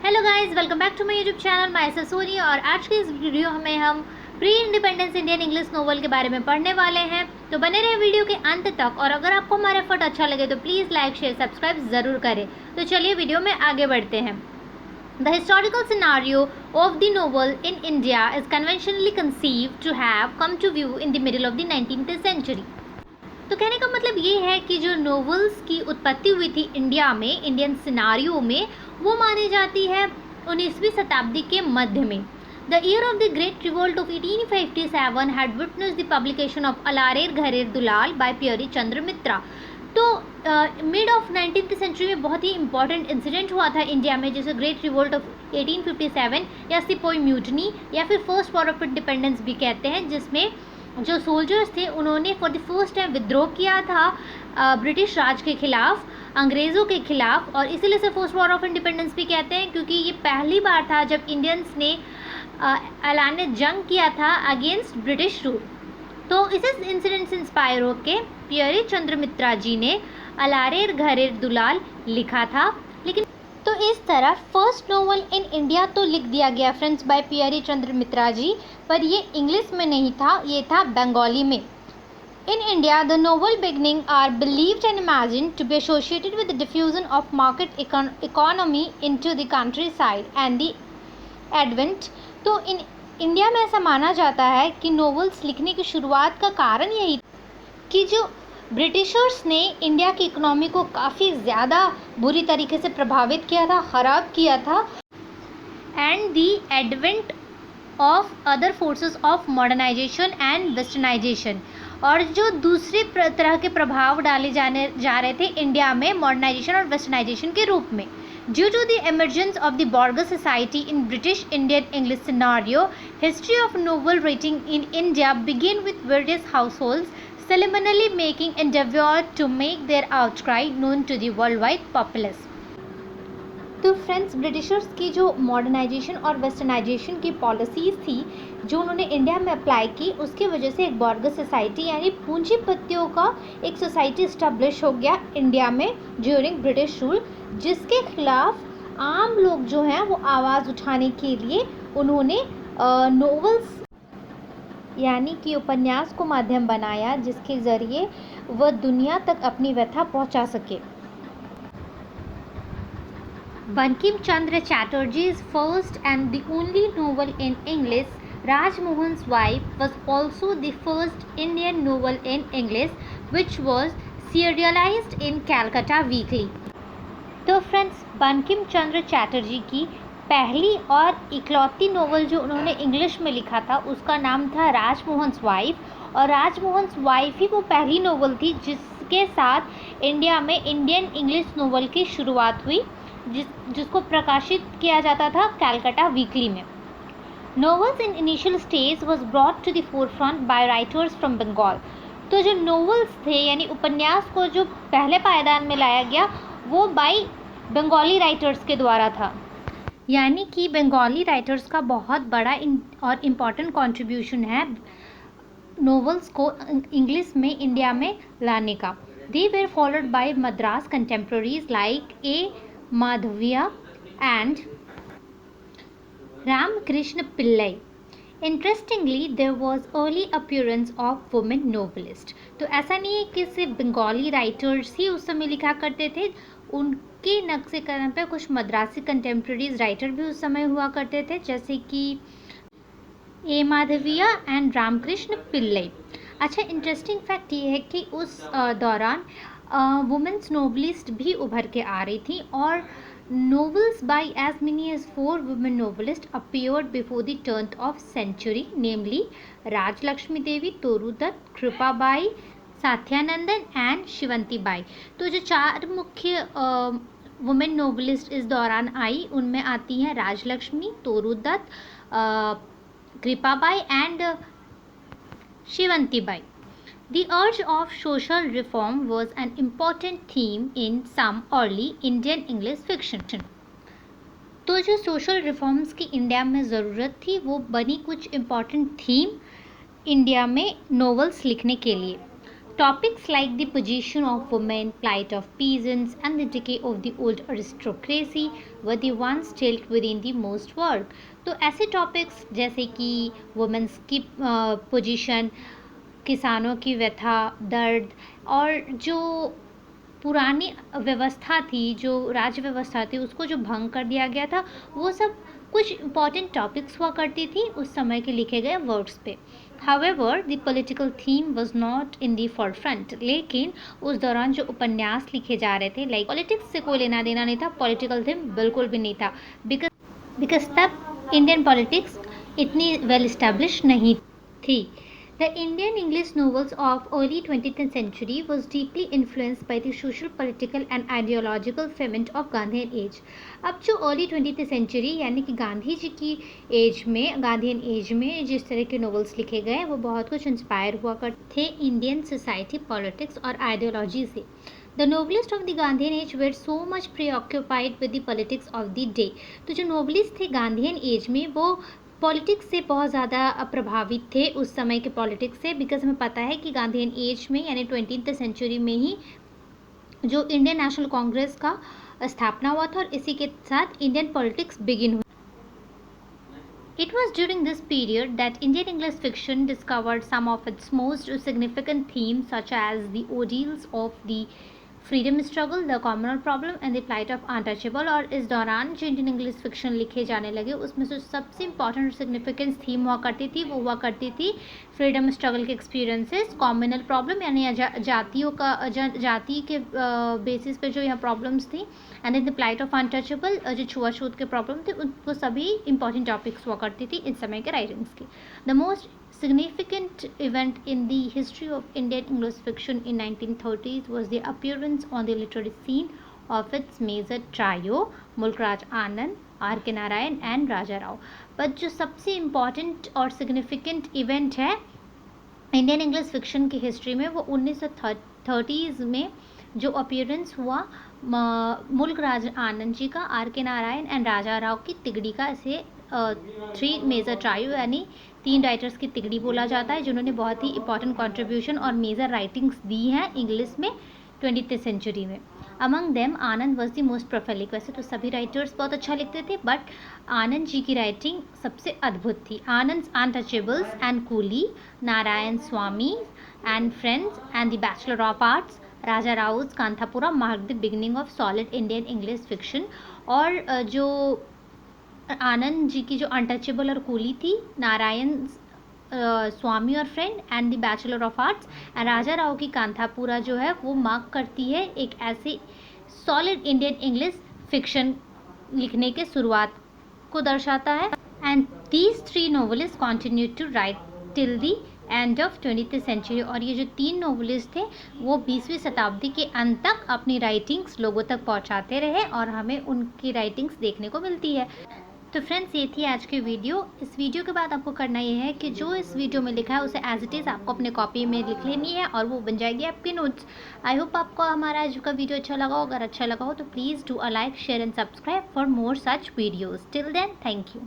Hello guys, welcome back to my YouTube channel my Soni. और आज के इस वीडियो में हम pre independence Indian English novel के बारे में पढ़ने वाले हैं। तो बने रहे वीडियो के अंत तक। और अगर आपको हमारा एफर्ट अच्छा लगे तो प्लीज़ लाइक शेयर सब्सक्राइब ज़रूर करें। तो चलिए वीडियो में आगे बढ़ते हैं। The historical scenario of the novel in India is conventionally conceived to have come to view in the middle of the 19th century. तो कहने का मतलब ये है कि जो नोवेल्स की उत्पत्ति हुई थी इंडिया में, इंडियन सिनारियो में, वो मानी जाती है 19वीं शताब्दी के मध्य में। The year of the great revolt of 1857 had witnessed the publication of Alaler Gharer Dulal by Peary Chandra Mitra. तो मिड ऑफ 19th सेंचुरी में बहुत ही इंपॉर्टेंट इंसिडेंट हुआ था इंडिया में, जैसे ग्रेट रिवोल्ट ऑफ 1857 या सिपोई म्यूटनी या फिर फर्स्ट वॉर ऑफ इंडिपेंडेंस भी कहते हैं, जिसमें जो सोल्जर्स थे उन्होंने फॉर द फर्स्ट टाइम विद्रोह किया था ब्रिटिश राज के खिलाफ, अंग्रेज़ों के खिलाफ। और इसीलिए से फर्स्ट वॉर ऑफ इंडिपेंडेंस भी कहते हैं, क्योंकि ये पहली बार था जब इंडियंस ने ऐलान जंग किया था अगेंस्ट ब्रिटिश रूल। तो इस इंसिडेंट से इंस्पायर होकर प्योरी चंद्र मित्रा जी ने अलारेर घरेर दुलाल लिखा था। लेकिन तो इस तरह फर्स्ट नोवेल इन इंडिया तो लिख दिया गया फ्रेंड्स बाय प्योरी चंद्र मित्रा जी, पर ये इंग्लिश में नहीं था, ये था बंगाली में। In India, the novel beginning are believed and imagined to be associated with the diffusion of market economy into the countryside and the advent। तो इंडिया में ऐसा माना जाता है कि नोवेल्स लिखने की शुरुआत का कारण यही कि जो ब्रिटिशर्स ने इंडिया की इकोनॉमी को काफ़ी ज़्यादा बुरी तरीके से प्रभावित किया था, ख़राब किया था, and the advent of other forces of modernisation and westernisation. और जो दूसरे तरह के प्रभाव डाले जा रहे थे इंडिया में मॉडर्नाइजेशन और वेस्टर्नाइजेशन के रूप में। Due to the emergence of the bourgeois society in British Indian English scenario, history of novel writing in India begin with various households ceremonially making endeavour to make their outcry known to the worldwide populace। तो friends, Britishers की जो modernisation और westernisation की policies थी जो उन्होंने India में apply की, उसकी वजह से एक बॉर्गस सोसाइटी यानी पूंजीपतियों का एक सोसाइटी इस्टेब्लिश हो गया इंडिया में ड्यूरिंग ब्रिटिश रूल, जिसके खिलाफ आम लोग जो हैं वो आवाज़ उठाने के लिए उन्होंने नोवेल्स यानी कि उपन्यास को माध्यम बनाया, जिसके ज़रिए वह दुनिया तक अपनी व्यथा पहुंचा सके। Bankim Chandra Chatterjee's first and the only novel in English, Rajmohan's Wife, was also the first Indian novel in English which was serialized in Calcutta Weekly। तो फ्रेंड्स, बंकिम चंद्र चैटर्जी की पहली और इकलौती नोवेल जो उन्होंने इंग्लिश में लिखा था उसका नाम था राजमोहन्स वाइफ। और राजमोहन्स वाइफ ही वो पहली नोवेल थी जिसके साथ इंडिया में इंडियन इंग्लिश नोवेल की शुरुआत हुई, जिसको प्रकाशित किया जाता था कैलकाटा वीकली में। Novels in initial stage was brought to the forefront by writers from Bengal. तो जो नोवेल्स थे यानी उपन्यास को जो पहले पायदान में लाया गया वो बाय बंगाली राइटर्स के द्वारा था, यानी कि बंगाली राइटर्स का बहुत बड़ा और इम्पॉर्टेंट कंट्रीब्यूशन है नोवेल्स को इंग्लिश में इंडिया में लाने का। They were followed by Madras contemporaries like a Madhavya and Ramakrishna Pillai। Interestingly, there was early appearance of women novelists। तो ऐसा नहीं है कि सिर्फ बंगाली राइटर्स ही उस समय लिखा करते थे, उनके नक्शे कदम पे कुछ मद्रासी कंटेम्प्रेरीज राइटर भी उस समय हुआ करते थे, जैसे कि ए माधविया एंड रामकृष्ण पिल्लई। अच्छा, इंटरेस्टिंग फैक्ट ये है कि उस दौरान वुमेंस नोवेलिस्ट भी उभर के आ रही थी, और novels by as many as 4 women novelists appeared before the turn of century, namely Rajalakshmi Devi, Toru Dutt, Krupa by, साथ्यानंदन and Shivanti by. तो जो 4 मुख्य वुमेन नोवेलिस्ट इस दौरान आई उनमें आती हैं Rajalakshmi, Toru Dutt, Krupa Bai and Shivanti Bai. The urge of social reform was an important theme in some early Indian English fiction। तो जो सोशल रिफॉर्म्स की इंडिया में ज़रूरत थी वो बनी कुछ इम्पॉर्टेंट थीम इंडिया में नोवेल्स लिखने के लिए। Topics like the position of women, plight of peasants, and the decay of the old aristocracy were the ones dealt with in the most work. तो ऐसे टॉपिक्स जैसे कि वुमेन्स की position, किसानों की व्यथा, दर्द और जो पुरानी व्यवस्था थी, जो राज्य व्यवस्था थी, उसको जो भंग कर दिया गया था, वो सब कुछ इम्पॉर्टेंट टॉपिक्स हुआ करती थी उस समय के लिखे गए वर्ड्स पे. However the political theme was not in the forefront. लेकिन उस दौरान जो उपन्यास लिखे जा रहे थे, लाइक पॉलिटिक्स से कोई लेना देना नहीं था, पॉलिटिकल थीम बिल्कुल भी नहीं था. बिकॉज तब इंडियन पॉलिटिक्स इतनी वेल इस्टेब्लिश नहीं थी. The Indian English novels of early 20th century was deeply influenced by the social, political and ideological ferment of Gandhian age. अब जो early 20th century यानी कि गांधी जी की एज में, गांधीयन एज में जिस तरह के नॉवेल्स लिखे गए वो बहुत कुछ इंस्पायर हुआ करते थे इंडियन सोसाइटी, पॉलिटिक्स और आइडियोलॉजी से. The novelists of the Gandhian age were so much preoccupied with the politics of the day. तो जो नोवलिस्ट थे गांधीयन एज में वो पॉलिटिक्स से बहुत ज़्यादा प्रभावित थे, उस समय के पॉलिटिक्स से. बिकॉज हमें पता है कि गांधीयन एज में यानी 20th सेंचुरी में ही जो इंडियन नेशनल कांग्रेस का स्थापना हुआ था और इसी के साथ इंडियन पॉलिटिक्स बिगिन हुई. It was during this period that Indian English fiction discovered some of its most significant themes, such as the ordeals of the freedom struggle, the communal problem and the plight of untouchable. और इस दौरान जो Indian English fiction लिखे जाने लगे उसमें से सबसे इंपॉर्टेंट और सिग्निफिकेंस थीम हुआ करती थी वो हुआ करती थी फ्रीडम स्ट्रगल के एक्सपीरियंसेस, कॉमनल प्रॉब्लम यानी जातियों का जाति के बेसिस पे जो यहाँ प्रॉब्लम्स थी, and in the plight of untouchable जो छुआछूत के प्रॉब्लम थे, वो सभी इंपॉर्टेंट टॉपिक्स हुआ करती थी इस समय के राइटिंग्स की. The most significant event in the history of Indian English fiction in 1930s was the appearance on the literary scene of its major trio, Mulk Raj Anand, R K Narayan and Raja Rao. But जो सबसे important और सिग्निफिकेंट इवेंट है Indian English fiction की history में वो 1930s में जो appearance हुआ मुल्कराज आनंद जी का, are K Narayan and Raja Rao की तिगड़ी का. इसे 3 मेजर ट्रायो यानी 3 राइटर्स की तिगड़ी बोला जाता है जिन्होंने बहुत ही इंपॉर्टेंट कंट्रीब्यूशन और मेजर राइटिंग्स दी हैं इंग्लिश में 20th सेंचुरी में. Among them Anand was the most prolific. वैसे तो सभी राइटर्स बहुत अच्छा लिखते थे बट आनंद जी की राइटिंग सबसे अद्भुत थी. Anand Untouchables and Coolie, Narayan Swami and Friends and the Bachelor of Arts, Raja Rao's Kanthapura mark the beginning of solid Indian English fiction. और जो आनंद जी की जो अनटचेबल और कूली थी, नारायण स्वामी और Friend and the Bachelor of Arts, and Raja Rao की कांथापुरा जो है वो मार्क करती है एक ऐसी सॉलिड इंडियन इंग्लिश फिक्शन लिखने के शुरुआत को दर्शाता है. And these 3 novelist continue to write till the end of 20th century. और ये जो 3 नॉवेलिस्ट थे वो 20वीं शताब्दी के अंत तक अपनी राइटिंग्स लोगों तक पहुंचाते रहे और हमें उनकी राइटिंग्स देखने को मिलती है. तो फ्रेंड्स ये थी आज की वीडियो. इस वीडियो के बाद आपको करना ये है कि जो इस वीडियो में लिखा है उसे एज इट इज़ आपको अपने कॉपी में लिख लेनी है और वो बन जाएगी आपकी नोट्स. आई होप आपको हमारा आज का वीडियो अच्छा लगा हो. अगर अच्छा लगा हो तो please do a like, share and subscribe for more such videos. Till then thank you.